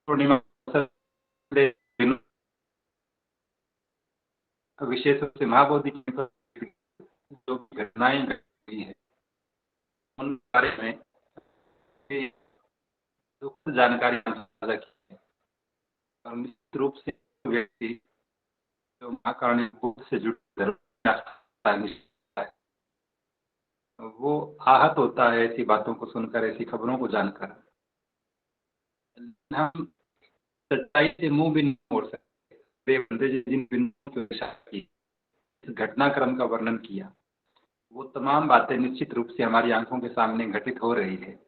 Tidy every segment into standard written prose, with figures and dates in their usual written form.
पूर्णिमा दिनों विशेष रूप से महाबोधि की जो घटनाएं घटी है उन बारे में दुखद जानकारी साझा की है। और निश्चित रूप से व्यक्ति जो महाकारुण्य बोध से जुड़े धर्म है वो आहत होता है ऐसी बातों को सुनकर, ऐसी खबरों को जानकर। हम सच्चाई से मुंह भी नहीं मोड़ सकते। बंदे जिन बिंदुओं की विचार की, इस घटनाक्रम का वर्णन किया, वो तमाम बातें निश्चित रूप से हमारी आंखों के सामने घटित हो रही है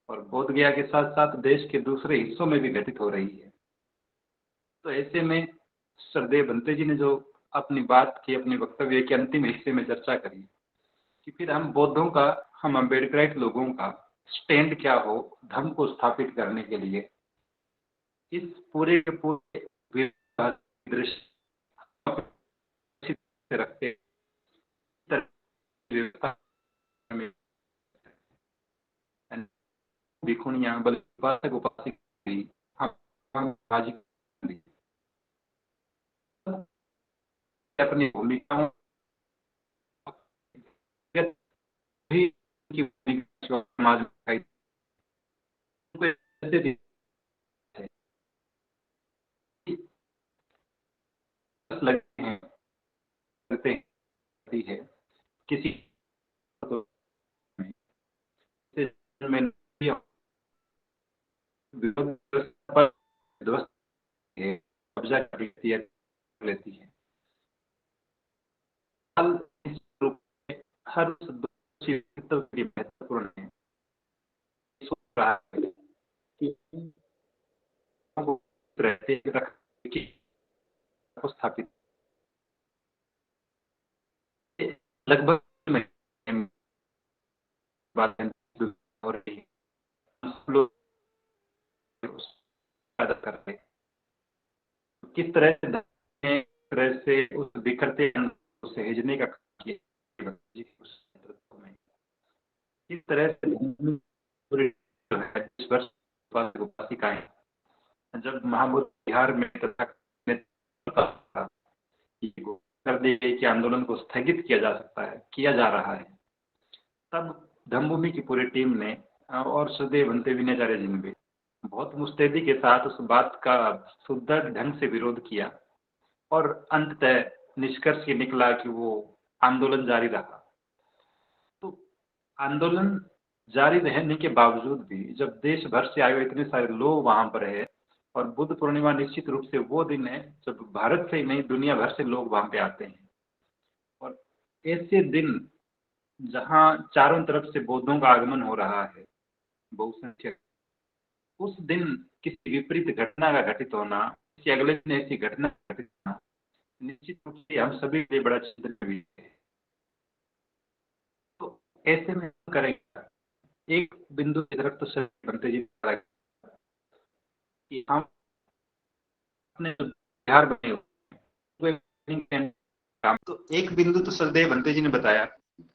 और बोध गया के साथ साथ देश के दूसरे हिस्सों में भी घटित हो रही है। तो ऐसे में श्रद्धेय बंते जी ने जो अपनी बात की, अपने वक्तव्य के अंतिम हिस्से में चर्चा करी कि फिर हम बौद्धों का, हम अम्बेडकराइट लोगों का स्टैंड क्या हो धर्म को स्थापित करने के लिए, इस पूरे के पूरे दृश्य से रखते भिखुनिया बल उपासक उपासिक अपनी भूमिकाओं भी समाज में लगते हैं करते है किसी में कब्जा कर लेती है। हर महत्वपूर्ण है कि स्थापित लगभग हो रही लोग करते किस तरह से उस बिखरते सहेजने का किस तरह से उपासिकाएं जब महाबोधि बिहार में कर दी गई कि आंदोलन को स्थगित किया जा सकता है, किया जा रहा है, तब धम्मभूमि की पूरी टीम ने और श्रद्धेय बंते विनयाचार्य जी ने भी बहुत मुस्तैदी के साथ उस बात का सुदृढ़ ढंग से विरोध किया और अंततः निष्कर्ष ये निकला कि वो आंदोलन जारी रहा। तो आंदोलन जारी रहने के बावजूद भी जब देश भर से आए हुए इतने सारे लोग वहां पर है, और बुद्ध पूर्णिमा निश्चित रूप से वो दिन है जब भारत से ही नहीं दुनिया भर से लोग वहां पे आते हैं, और ऐसे दिन जहां चारों तरफ से बौद्धों का आगमन हो रहा है बहुसंख्यक, उस दिन किसी विपरीत घटना का घटित होना, किसी अगले दिन ऐसी घटना घटित होना निश्चित रूप से हम सभी के लिए बड़ा चिंतन भी है। तो ऐसे में करेंगे एक बिंदु की तरफ तो बनते जी कि हम अपने बिहार बने तो एक बिंदु तो सरदेव बनते जी ने बताया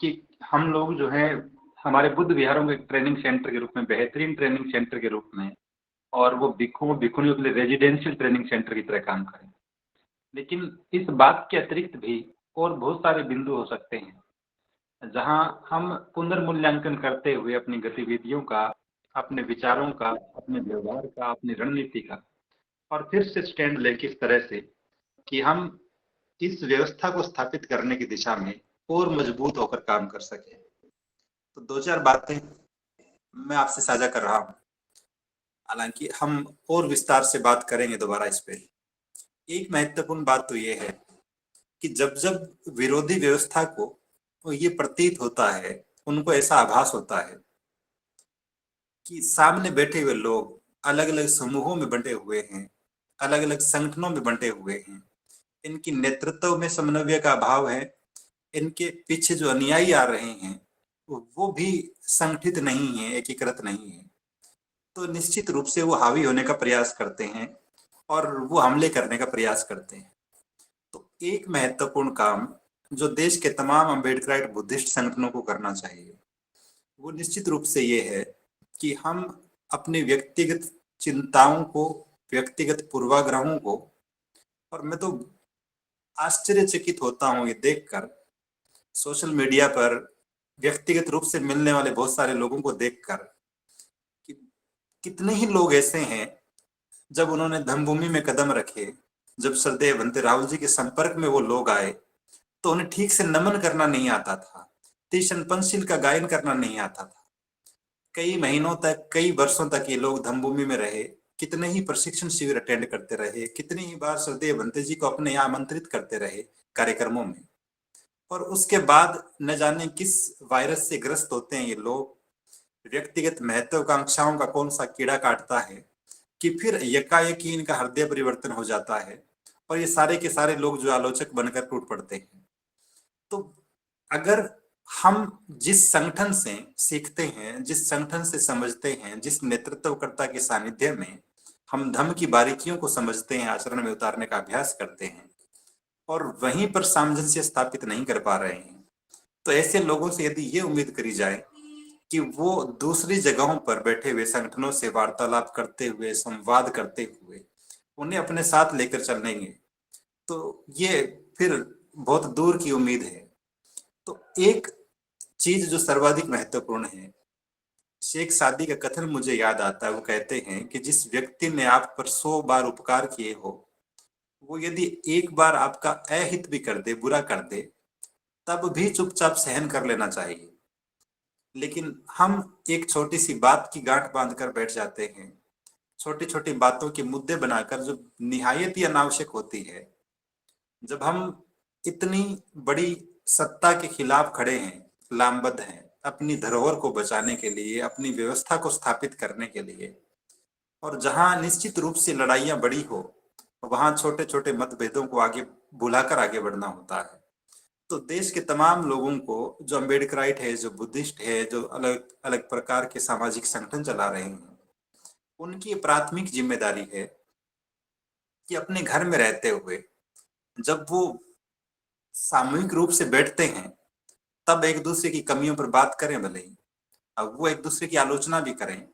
कि हम लोग जो है हमारे बुद्ध विहारों के ट्रेनिंग सेंटर के रूप में, बेहतरीन ट्रेनिंग सेंटर के रूप में, और वो भिखुनियों के लिए रेजिडेंशियल ट्रेनिंग सेंटर की तरह काम करें। लेकिन इस बात के अतिरिक्त भी और बहुत सारे बिंदु हो सकते हैं जहां हम पुनर्मूल्यांकन करते हुए अपनी गतिविधियों का, अपने विचारों का, अपने व्यवहार का, अपनी रणनीति का, और फिर से स्टैंड ले किस तरह से कि हम इस व्यवस्था को स्थापित करने की दिशा में और मजबूत होकर काम कर सके। तो दो चार बातें मैं आपसे साझा कर रहा हूं, हालांकि हम और विस्तार से बात करेंगे दोबारा इस पे। एक महत्वपूर्ण बात तो ये है कि जब जब विरोधी व्यवस्था को ये प्रतीत होता है, उनको ऐसा आभास होता है कि सामने बैठे हुए लोग अलग अलग समूहों में बंटे हुए हैं, अलग अलग संगठनों में बंटे हुए हैं, इनकी नेतृत्व में समन्वय का अभाव है, इनके पीछे जो अनुयायी आ रहे हैं वो भी संगठित नहीं है, एकीकृत नहीं है, तो निश्चित रूप से वो हावी होने का प्रयास करते हैं और वो हमले करने का प्रयास करते हैं। तो एक महत्वपूर्ण काम जो देश के तमाम अम्बेडकराइट बुद्धिस्ट संगठनों को करना चाहिए वो निश्चित रूप से ये है कि हम अपनी व्यक्तिगत चिंताओं को व्यक्तिगत पूर्वाग्रहों को, और मैं तो आश्चर्यचकित होता हूं ये देखकर, सोशल मीडिया पर व्यक्तिगत रूप से मिलने वाले बहुत सारे लोगों को देखकर, कि कितने ही लोग ऐसे हैं जब उन्होंने धम्मभूमि में कदम रखे, जब श्रद्धेय बनते राहुल जी के संपर्क में वो लोग आए, तो उन्हें ठीक से नमन करना नहीं आता था, तीक्ष्ण पंचशील का गायन करना नहीं आता था। कई महीनों तक, कई वर्षों तक ये लोग धम्मभूमि में रहे, कितने ही प्रशिक्षण शिविर अटेंड करते रहे, कितनी ही बार श्रद्धेय बनते जी को अपने यहाँ आमंत्रित करते रहे कार्यक्रमों में, और उसके बाद न जाने किस वायरस से ग्रस्त होते हैं ये लोग, व्यक्तिगत महत्वाकांक्षाओं का कौन सा कीड़ा काटता है कि फिर यकायक ही इनका हृदय परिवर्तन हो जाता है और ये सारे के सारे लोग जो आलोचक बनकर टूट पड़ते हैं। तो अगर हम जिस संगठन से सीखते हैं, जिस संगठन से समझते हैं, जिस नेतृत्वकर्ता के सानिध्य में हम धम्म की बारीकियों को समझते हैं, आचरण में उतारने का अभ्यास करते हैं, और वहीं पर सामंजस्य स्थापित नहीं कर पा रहे हैं, तो ऐसे लोगों से यदि ये उम्मीद करी जाए कि वो दूसरी जगहों पर बैठे हुए संगठनों से वार्तालाप करते हुए, संवाद करते हुए उन्हें अपने साथ लेकर चलेंगे, तो ये फिर बहुत दूर की उम्मीद है। तो एक चीज जो सर्वाधिक महत्वपूर्ण है, शेख सादी का कथन मुझे याद आता है। वो कहते हैं कि जिस व्यक्ति ने आप पर 100 बार उपकार किए हो, वो यदि एक बार आपका अहित भी कर दे, बुरा कर दे, तब भी चुपचाप सहन कर लेना चाहिए। लेकिन हम एक छोटी सी बात की गांठ बांधकर बैठ जाते हैं, छोटी छोटी बातों के मुद्दे बनाकर, जो निहायत ही अनावश्यक होती है। जब हम इतनी बड़ी सत्ता के खिलाफ खड़े हैं, लामबद्ध हैं अपनी धरोहर को बचाने के लिए, अपनी व्यवस्था को स्थापित करने के लिए, और जहां निश्चित रूप से लड़ाइयां बड़ी हो, वहां छोटे छोटे मतभेदों को आगे बुलाकर आगे बढ़ना होता है। तो देश के तमाम लोगों को, जो अम्बेडकराइट है, जो बुद्धिस्ट है, जो अलग अलग प्रकार के सामाजिक संगठन चला रहे हैं, उनकी प्राथमिक जिम्मेदारी है कि अपने घर में रहते हुए जब वो सामूहिक रूप से बैठते हैं, तब एक दूसरे की कमियों पर बात करें, भले ही अब वो एक दूसरे की आलोचना भी करें,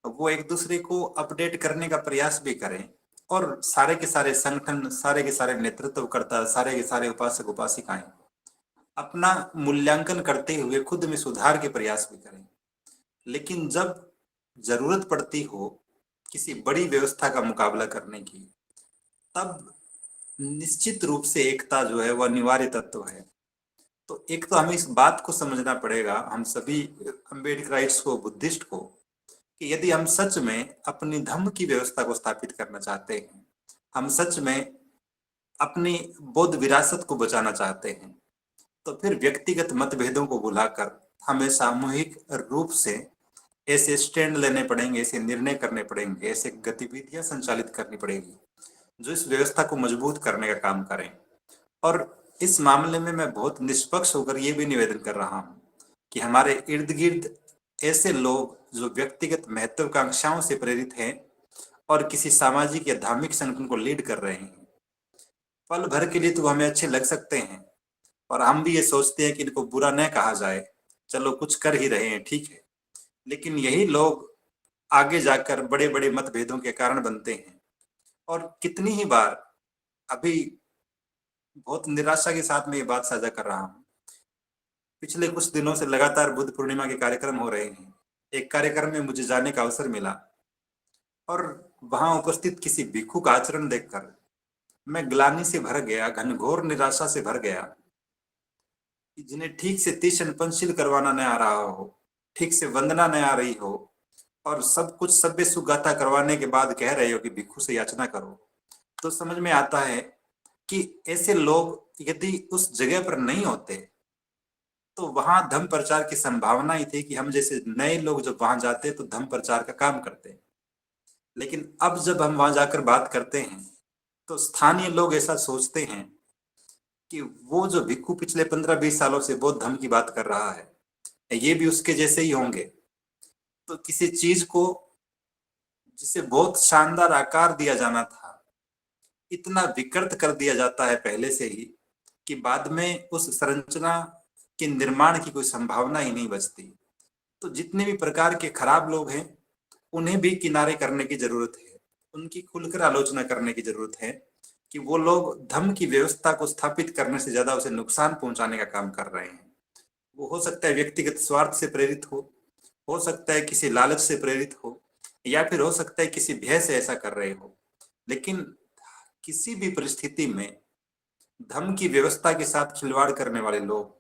वो एक दूसरे को अपडेट करने का प्रयास भी करें, और सारे के सारे संगठन, सारे के सारे नेतृत्वकर्ता, सारे के सारे उपासक उपासिकाएं अपना मूल्यांकन करते हुए खुद में सुधार के प्रयास भी करें। लेकिन जब जरूरत पड़ती हो किसी बड़ी व्यवस्था का मुकाबला करने की, तब निश्चित रूप से एकता जो है वह अनिवार्य तत्व है। तो एक तो हमें इस बात को समझना पड़ेगा, हम सभी अम्बेडकराइट्स को, बुद्धिस्ट को, कि यदि हम सच में अपनी धम्म की व्यवस्था को स्थापित करना चाहते हैं, हम सच में अपनी बौद्ध विरासत को बचाना चाहते हैं, तो फिर व्यक्तिगत मतभेदों को भुलाकर हमें सामूहिक रूप से ऐसे स्टैंड लेने पड़ेंगे, ऐसे निर्णय करने पड़ेंगे, ऐसे गतिविधियां संचालित करनी पड़ेगी जो इस व्यवस्था को मजबूत करने का काम करें। और इस मामले में मैं बहुत निष्पक्ष होकर यह भी निवेदन कर रहा हूं कि हमारे इर्द गिर्द ऐसे लोग जो व्यक्तिगत महत्वाकांक्षाओं से प्रेरित हैं और किसी सामाजिक या धार्मिक संगठन को लीड कर रहे हैं, पल भर के लिए तो हमें अच्छे लग सकते हैं और हम भी ये सोचते हैं कि इनको बुरा न कहा जाए, चलो कुछ कर ही रहे हैं, ठीक है। लेकिन यही लोग आगे जाकर बड़े बड़े मतभेदों के कारण बनते हैं। और कितनी ही बार, अभी बहुत निराशा के साथ मैं ये बात साझा कर रहा हूँ, पिछले कुछ दिनों से लगातार बुद्ध पूर्णिमा के कार्यक्रम हो रहे हैं। एक कार्यक्रम में मुझे जाने का अवसर मिला और वहां उपस्थित किसी भिक्षु का आचरण देखकर मैं ग्लानि से भर गया, घनघोर निराशा से भर गया, जिन्हें ठीक से तीक्ष्ण पंचशील करवाना न आ रहा हो, ठीक से वंदना न आ रही हो, और सब कुछ सभ्य सुगाथा करवाने के बाद कह रहे हो कि भिक्षु से याचना करो, तो समझ में आता है कि ऐसे लोग यदि उस जगह पर नहीं होते तो वहां धर्म प्रचार की संभावना ही थी कि हम जैसे नए लोग जब वहां जाते तो धर्म प्रचार का काम करते। लेकिन अब जब हम वहां जाकर बात करते हैं तो स्थानीय लोग ऐसा सोचते हैं कि वो जो भिक्षु पिछले 15-20 सालों से बौद्ध धर्म की बात कर रहा है, ये भी उसके जैसे ही होंगे। तो किसी चीज को जिसे बहुत शानदार आकार दिया जाना था, इतना विकृत कर दिया जाता है पहले से ही कि बाद में उस संरचना के निर्माण की कोई संभावना ही नहीं बचती। तो जितने भी प्रकार के खराब लोग हैं उन्हें भी किनारे करने की जरूरत है। उनकी खुलकर आलोचना करने की जरूरत है कि वो लोग धम्म की व्यवस्था को स्थापित करने से ज्यादा उसे नुकसान पहुंचाने का काम कर रहे हैं। वो हो सकता है व्यक्तिगत स्वार्थ से प्रेरित हो सकता है किसी लालच से प्रेरित हो, या फिर हो सकता है किसी भय से ऐसा कर रहे हो। लेकिन किसी भी परिस्थिति में धर्म की व्यवस्था के साथ खिलवाड़ करने वाले लोग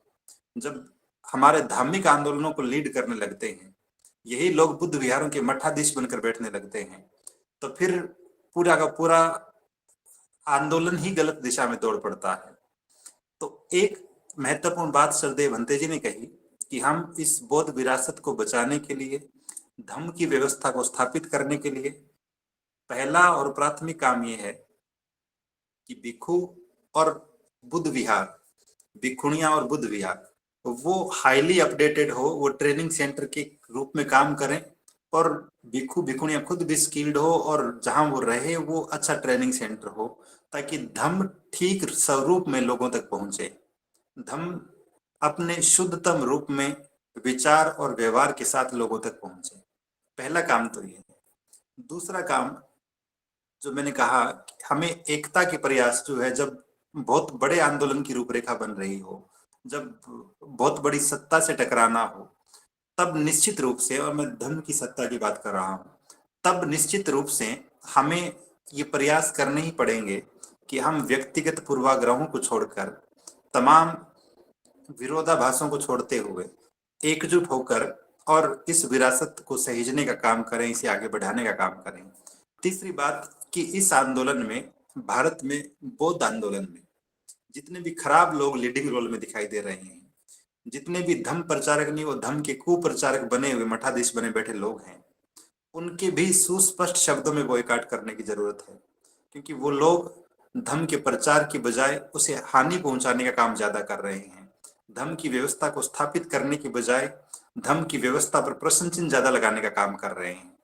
जब हमारे धार्मिक आंदोलनों को लीड करने लगते हैं, यही लोग बुद्ध विहारों के मठाधीश बनकर बैठने लगते हैं, तो फिर पूरा का पूरा आंदोलन ही गलत दिशा में दौड़ पड़ता है। तो एक महत्वपूर्ण बात सरदेव भंते जी ने कही कि हम इस बौद्ध विरासत को बचाने के लिए, धम्म की व्यवस्था को स्थापित करने के लिए पहला और प्राथमिक काम यह है कि भिक्षु और बुद्ध विहार, भिक्षुणियां और बुद्ध विहार वो हाईली अपडेटेड हो, वो ट्रेनिंग सेंटर के रूप में काम करें, और भिक्षु भिक्षुणियां खुद भी स्किल्ड हो, और जहां वो रहे वो अच्छा ट्रेनिंग सेंटर हो, ताकि धम्म ठीक स्वरूप में लोगों तक पहुंचे, धम्म अपने शुद्धतम रूप में विचार और व्यवहार के साथ लोगों तक पहुंचे। पहला काम तो ये है। दूसरा काम जो मैंने कहा, हमें एकता के प्रयास जो है, जब बहुत बड़े आंदोलन की रूपरेखा बन रही हो, जब बहुत बड़ी सत्ता से टकराना हो, तब निश्चित रूप से, और मैं धर्म की सत्ता की बात कर रहा हूं, तब निश्चित रूप से हमें ये प्रयास करने ही पड़ेंगे कि हम व्यक्तिगत पूर्वाग्रहों को छोड़कर, तमाम विरोधाभासों को छोड़ते हुए एकजुट होकर और इस विरासत को सहेजने का काम करें, इसे आगे बढ़ाने का काम करें। तीसरी बात कि इस आंदोलन में, भारत में बौद्ध आंदोलन में जितने भी खराब लोग लीडिंग रोल में दिखाई दे रहे हैं, जितने भी धम्म प्रचारक नहीं, वो धम्म के कुप्रचारक बने हुए मठाधीश बने बैठे लोग हैं, उनके भी सुस्पष्ट शब्दों में बॉयकॉट करने की जरूरत है। क्योंकि वो लोग धम्म के प्रचार की बजाय उसे हानि पहुंचाने का काम ज्यादा कर रहे हैं। धम्म की व्यवस्था को स्थापित करने की बजाय धम्म की व्यवस्था पर प्रश्न चिन्ह ज्यादा लगाने का काम कर रहे हैं।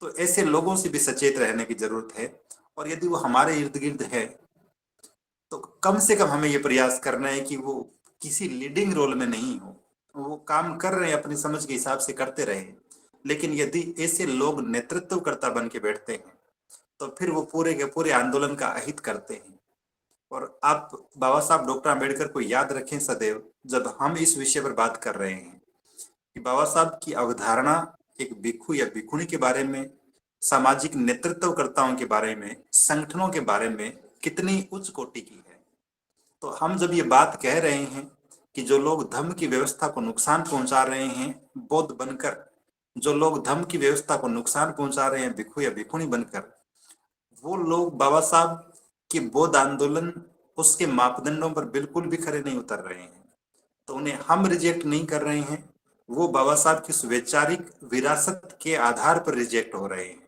तो ऐसे लोगों से भी सचेत रहने की जरूरत है, और यदि वो हमारे इर्द गिर्द है तो कम से कम हमें ये प्रयास करना है कि वो किसी लीडिंग रोल में नहीं हो, वो काम कर रहे हैं अपनी समझ के हिसाब से करते रहे। लेकिन यदि ऐसे लोग नेतृत्वकर्ता बन के बैठते हैं तो फिर वो पूरे के पूरे आंदोलन का अहित करते हैं। और आप बाबा साहब डॉक्टर अम्बेडकर को याद रखें सदैव, जब हम इस विषय पर बात कर रहे हैं कि बाबा साहब की अवधारणा एक भिक्षु या भिक्षुणी के बारे में, सामाजिक नेतृत्वकर्ताओं के बारे में, संगठनों के बारे में कितनी उच्च कोटि की है। तो हम जब ये बात कह रहे हैं कि जो लोग धर्म की व्यवस्था को नुकसान पहुंचा रहे हैं बौद्ध बनकर, जो लोग धर्म की व्यवस्था को नुकसान पहुंचा रहे हैं भिक्षु या भिक्षुणी बनकर, वो लोग बाबा साहब के बौद्ध आंदोलन, उसके मापदंडों पर बिल्कुल भी खरे नहीं उतर रहे हैं। तो उन्हें हम रिजेक्ट नहीं कर रहे हैं, वो बाबा साहब की उस वैचारिक विरासत के आधार पर रिजेक्ट हो रहे हैं।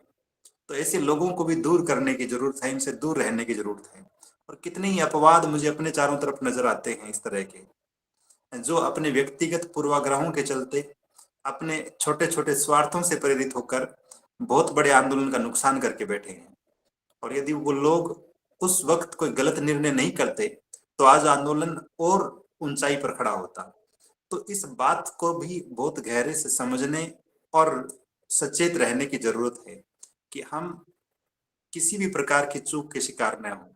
तो ऐसे लोगों को भी दूर करने की जरूरत है, इनसे दूर रहने की जरूरत है। और कितने ही अपवाद मुझे अपने चारों तरफ नजर आते हैं इस तरह के, जो अपने व्यक्तिगत पूर्वाग्रहों के चलते, अपने छोटे छोटे स्वार्थों से प्रेरित होकर बहुत बड़े आंदोलन का नुकसान करके बैठे हैं। और यदि वो लोग उस वक्त कोई गलत निर्णय नहीं करते तो आज आंदोलन और ऊंचाई पर खड़ा होता। तो इस बात को भी बहुत गहरे से समझने और सचेत रहने की जरूरत है कि हम किसी भी प्रकार की चूक के शिकार न हो।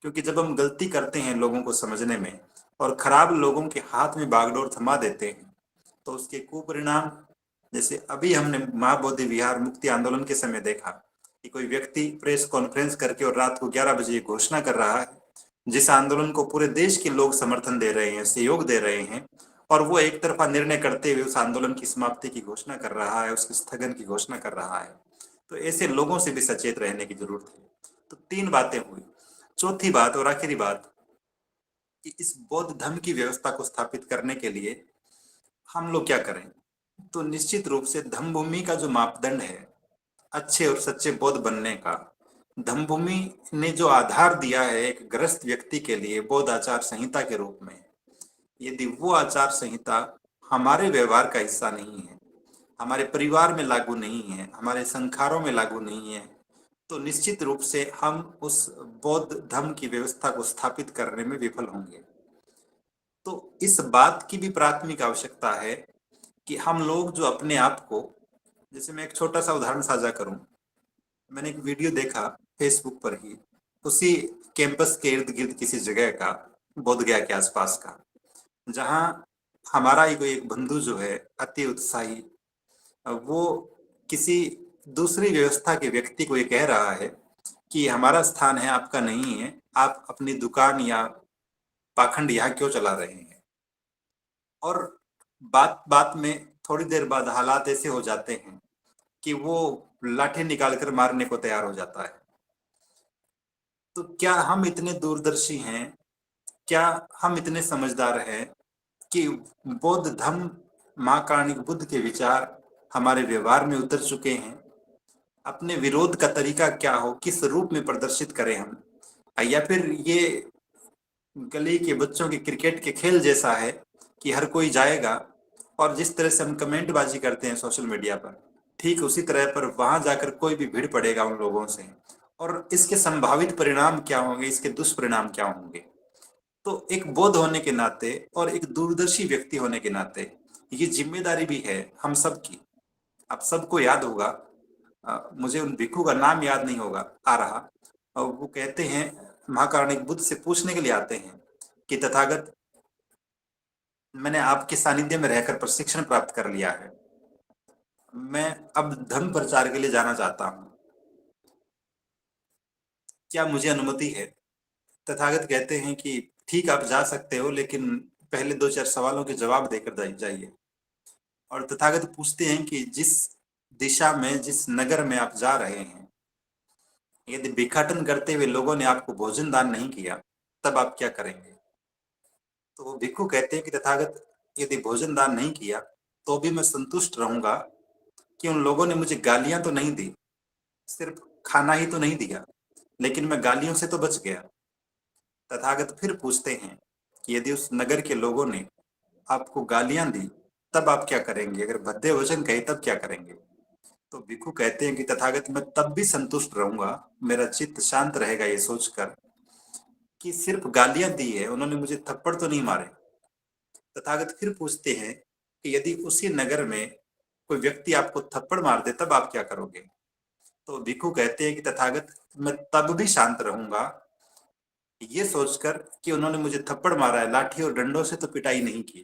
क्योंकि जब हम गलती करते हैं लोगों को समझने में और खराब लोगों के हाथ में बागडोर थमा देते हैं, तो उसके कुपरिणाम, जैसे अभी हमने महाबोधि विहार मुक्ति आंदोलन के समय देखा कि कोई व्यक्ति प्रेस कॉन्फ्रेंस करके और रात को 11 बजे घोषणा कर रहा है, जिस आंदोलन को पूरे देश के लोग समर्थन दे रहे हैं, सहयोग दे रहे हैं, और वो एक तरफा निर्णय करते हुए उस आंदोलन की समाप्ति की घोषणा कर रहा है, उसके स्थगन की घोषणा कर रहा है। तो ऐसे लोगों से भी सचेत रहने की जरूरत है। तो 3 बातें हुई। चौथी बात और आखिरी बात कि इस बौद्ध धर्म की व्यवस्था को स्थापित करने के लिए हम लोग क्या करें। तो निश्चित रूप से धम्मभूमि का जो मापदंड है अच्छे और सच्चे बौद्ध बनने का, धम्मभूमि ने जो आधार दिया है एक ग्रस्त व्यक्ति के लिए बौद्ध आचार संहिता के रूप में, यदि वो आचार संहिता हमारे व्यवहार का हिस्सा नहीं है, हमारे परिवार में लागू नहीं है, हमारे संस्कारों में लागू नहीं है, तो निश्चित रूप से हम उस बौद्ध धर्म की व्यवस्था को स्थापित करने में विफल होंगे। तो इस बात की भी प्राथमिक आवश्यकता है कि हम लोग जो अपने आप को, जैसे मैं एक छोटा सा उदाहरण साझा करूं, मैंने एक वीडियो देखा फेसबुक पर ही, उसी कैंपस के इर्द गिर्द किसी जगह का, बोध गया के आसपास का, जहाँ हमारा ही कोई एक बंधु जो है अति उत्साही, वो किसी दूसरी व्यवस्था के व्यक्ति को ये कह रहा है कि हमारा स्थान है, आपका नहीं है, आप अपनी दुकान या पाखंड यहाँ क्यों चला रहे हैं। और बात बात में थोड़ी देर बाद हालात ऐसे हो जाते हैं कि वो लाठी निकालकर मारने को तैयार हो जाता है। तो क्या हम इतने दूरदर्शी हैं, क्या हम इतने समझदार हैं कि बौद्ध धम्म महाकारुणिक बुद्ध के विचार हमारे व्यवहार में उतर चुके हैं? अपने विरोध का तरीका क्या हो, किस रूप में प्रदर्शित करें हम, या फिर ये गली के बच्चों के क्रिकेट के खेल जैसा है कि हर कोई जाएगा और जिस तरह से हम कमेंट बाजी करते हैं सोशल मीडिया पर, ठीक उसी तरह पर वहां जाकर कोई भी भीड़ पड़ेगा उन लोगों से, और इसके संभावित परिणाम क्या होंगे, इसके दुष्परिणाम क्या होंगे। तो एक बौद्ध होने के नाते और एक दूरदर्शी व्यक्ति होने के नाते ये जिम्मेदारी भी है हम सबकी। आप सबको याद होगा, मुझे उन भिक्षु का नाम याद नहीं होगा आ रहा, और वो कहते हैं, महाकारुणिक बुद्ध से पूछने के लिए आते हैं कि तथागत, मैंने आपके सानिध्य में रहकर प्रशिक्षण प्राप्त कर लिया है, मैं अब धर्म प्रचार के लिए जाना चाहता हूं, क्या मुझे अनुमति है? तथागत कहते हैं कि ठीक, आप जा सकते हो, लेकिन पहले 2-4 सवालों के जवाब देकर जाइए। और तथागत पूछते हैं कि जिस दिशा में, जिस नगर में आप जा रहे हैं, यदि भिक्षाटन करते हुए लोगों ने आपको भोजन दान नहीं किया, तब आप क्या करेंगे? तो वो भिक्षु कहते हैं कि तथागत, यदि भोजन दान नहीं किया तो भी मैं संतुष्ट रहूंगा कि उन लोगों ने मुझे गालियां तो नहीं दी, सिर्फ खाना ही तो नहीं दिया, लेकिन मैं गालियों से तो बच गया। तथागत फिर पूछते हैं कि यदि उस नगर के लोगों ने आपको गालियां दी, तब आप क्या करेंगे? अगर भद्दे वचन कहे तब क्या करेंगे? तो भिक्षु कहते हैं कि तथागत, मैं तब भी संतुष्ट रहूंगा, मेरा चित्त शांत रहेगा ये सोचकर कि सिर्फ गालियां दी है, उन्होंने मुझे थप्पड़ तो नहीं मारे। तथागत फिर पूछते हैं कि यदि उसी नगर में कोई व्यक्ति आपको थप्पड़ मार दे, तब आप क्या करोगे? तो भिक्षु कहते हैं कि तथागत, मैं तब भी शांत रहूंगा ये सोचकर कि उन्होंने मुझे थप्पड़ मारा है, लाठी और डंडों से तो पिटाई नहीं की।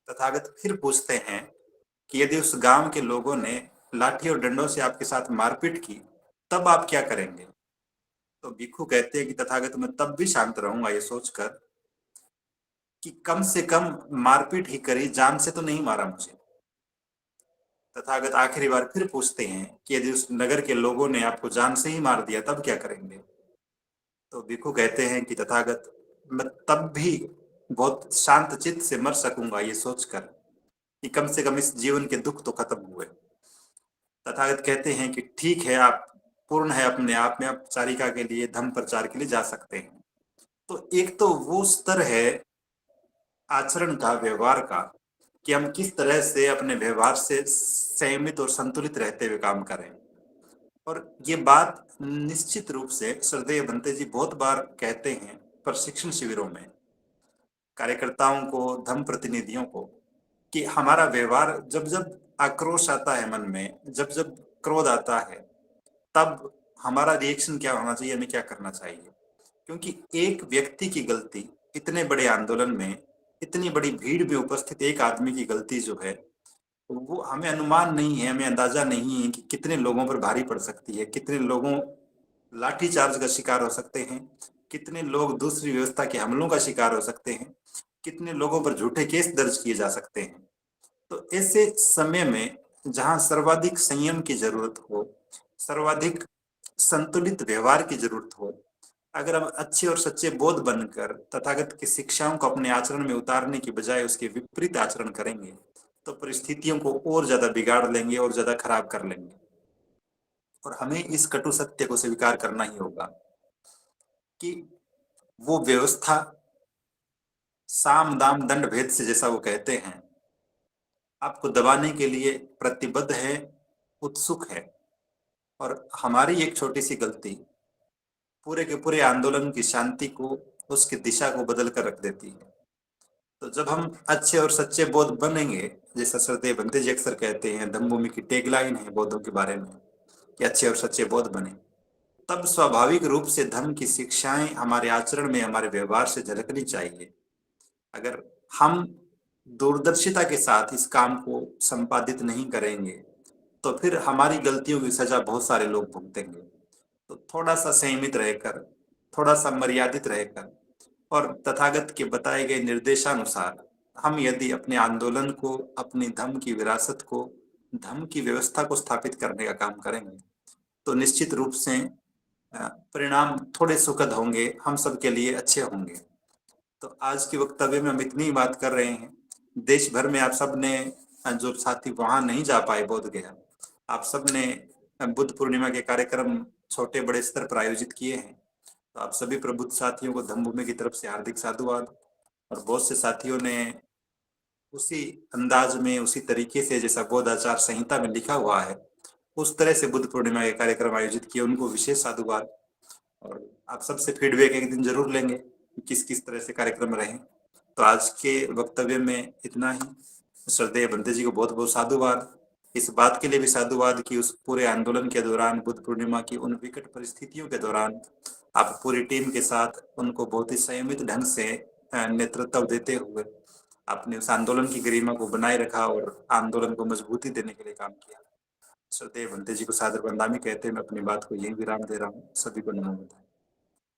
तथागत फिर पूछते हैं कि यदि उस गांव के लोगों ने लाठी और डंडों से आपके साथ मारपीट की, तब आप क्या करेंगे? तो भिक्षु कहते हैं कि तथागत, मैं तब भी शांत रहूंगा ये सोचकर कि कम से कम मारपीट ही करी, जान से तो नहीं मारा मुझे। तथागत आखिरी बार फिर पूछते हैं कि यदि उस नगर के लोगों ने आपको जान से ही मार दिया, तब क्या करेंगे? तो भिक्षु कहते हैं कि तथागत, मैं तब भी बहुत शांत चित्त से मर सकूंगा ये सोचकर कि कम से कम इस जीवन के दुख तो खत्म हुए। तथागत कहते हैं कि ठीक है, आप पूर्ण है अपने आप में, आप चारिका के लिए, धम्म प्रचार के लिए जा सकते हैं। तो एक तो वो स्तर है आचरण का, व्यवहार का, कि हम किस तरह से अपने व्यवहार से संयमित और संतुलित रहते हुए काम करें। और ये बात निश्चित रूप से श्रद्धेय भंते जी बहुत बार कहते हैं प्रशिक्षण शिविरों में कार्यकर्ताओं को, धम्म प्रतिनिधियों को, कि हमारा व्यवहार, जब जब आक्रोश आता है मन में, जब जब क्रोध आता है, तब हमारा रिएक्शन क्या होना चाहिए, हमें क्या करना चाहिए। क्योंकि एक व्यक्ति की गलती, इतने बड़े आंदोलन में, इतनी बड़ी भीड़ में उपस्थित एक आदमी की गलती जो है, वो हमें अनुमान नहीं है, हमें अंदाजा नहीं है कि कितने लोगों पर भारी पड़ सकती है, कितने लोगों लाठीचार्ज का शिकार हो सकते हैं, कितने लोग दूसरी व्यवस्था के हमलों का शिकार हो सकते हैं, कितने लोगों पर झूठे केस दर्ज किए जा सकते हैं। तो ऐसे समय में जहां सर्वाधिक संयम की जरूरत हो, सर्वाधिक संतुलित व्यवहार की जरूरत हो, अगर हम अच्छे और सच्चे बोध बनकर तथागत की शिक्षाओं को अपने आचरण में उतारने की बजाय उसके विपरीत आचरण करेंगे, तो परिस्थितियों को और ज्यादा बिगाड़ लेंगे और ज्यादा खराब कर लेंगे। और हमें इस कटु सत्य को स्वीकार करना ही होगा कि वो व्यवस्था साम दाम दंड भेद से, जैसा वो कहते हैं, आपको दबाने के लिए प्रतिबद्ध है, उत्सुक है। और हमारी एक छोटी सी गलती पूरे के पूरे आंदोलन की शांति को, उसकी दिशा को बदल कर रख देती है। तो जब हम अच्छे और सच्चे बौद्ध बनेंगे, जैसा श्रद्धेय भंते जी अक्सर कहते हैं, धम्मभूमि की टैगलाइन है बौद्धों के बारे में, कि अच्छे और सच्चे बौद्ध बने, तब स्वाभाविक रूप से धर्म की शिक्षाएं हमारे आचरण में, हमारे व्यवहार से झलकनी चाहिए। अगर हम दूरदर्शिता के साथ इस काम को संपादित नहीं करेंगे तो फिर हमारी गलतियों की सजा बहुत सारे लोग भुगतेंगे। तो थोड़ा सा संयमित रहकर, थोड़ा सा मर्यादित रहकर और तथागत के बताए गए निर्देशानुसार हम यदि अपने आंदोलन को, अपनी धम्म की विरासत को, धम्म की व्यवस्था को स्थापित करने का काम करेंगे तो निश्चित रूप से परिणाम थोड़े सुखद होंगे, हम सबके लिए अच्छे होंगे। तो आज के वक्तव्य में हम इतनी ही बात कर रहे हैं। देश भर में आप सब ने, जो साथी वहां नहीं जा पाए बोध गया, आप सब ने बुद्ध पूर्णिमा के कार्यक्रम छोटे बड़े स्तर पर आयोजित किए हैं। तो आप सभी प्रबुद्ध साथियों को धम्मभूमि की तरफ से हार्दिक साधुवाद। और बहुत से साथियों ने उसी अंदाज में, उसी तरीके से जैसा बौद्ध आचार संहिता में लिखा हुआ है उस तरह से बुद्ध पूर्णिमा के कार्यक्रम आयोजित किए, उनको विशेष साधुवाद। और आप सबसे फीडबैक एक दिन जरूर लेंगे किस किस तरह से कार्यक्रम रहे। तो आज के वक्तव्य में इतना ही। श्रद्धेय बंते जी को बहुत बहुत साधुवाद। इस बात के लिए भी साधुवाद कि उस पूरे आंदोलन के दौरान, बुद्ध पूर्णिमा की उन विकट परिस्थितियों के दौरान आप पूरी टीम के साथ उनको बहुत ही संयमित ढंग से नेतृत्व देते हुए आपने उस आंदोलन की गरिमा को बनाए रखा और आंदोलन को मजबूती देने के लिए काम किया। श्रद्धेय बंते जी को सादर वंदनामि कहते मैं अपनी बात को यही विराम दे रहा हूँ। सभी को नमो बुद्धाय।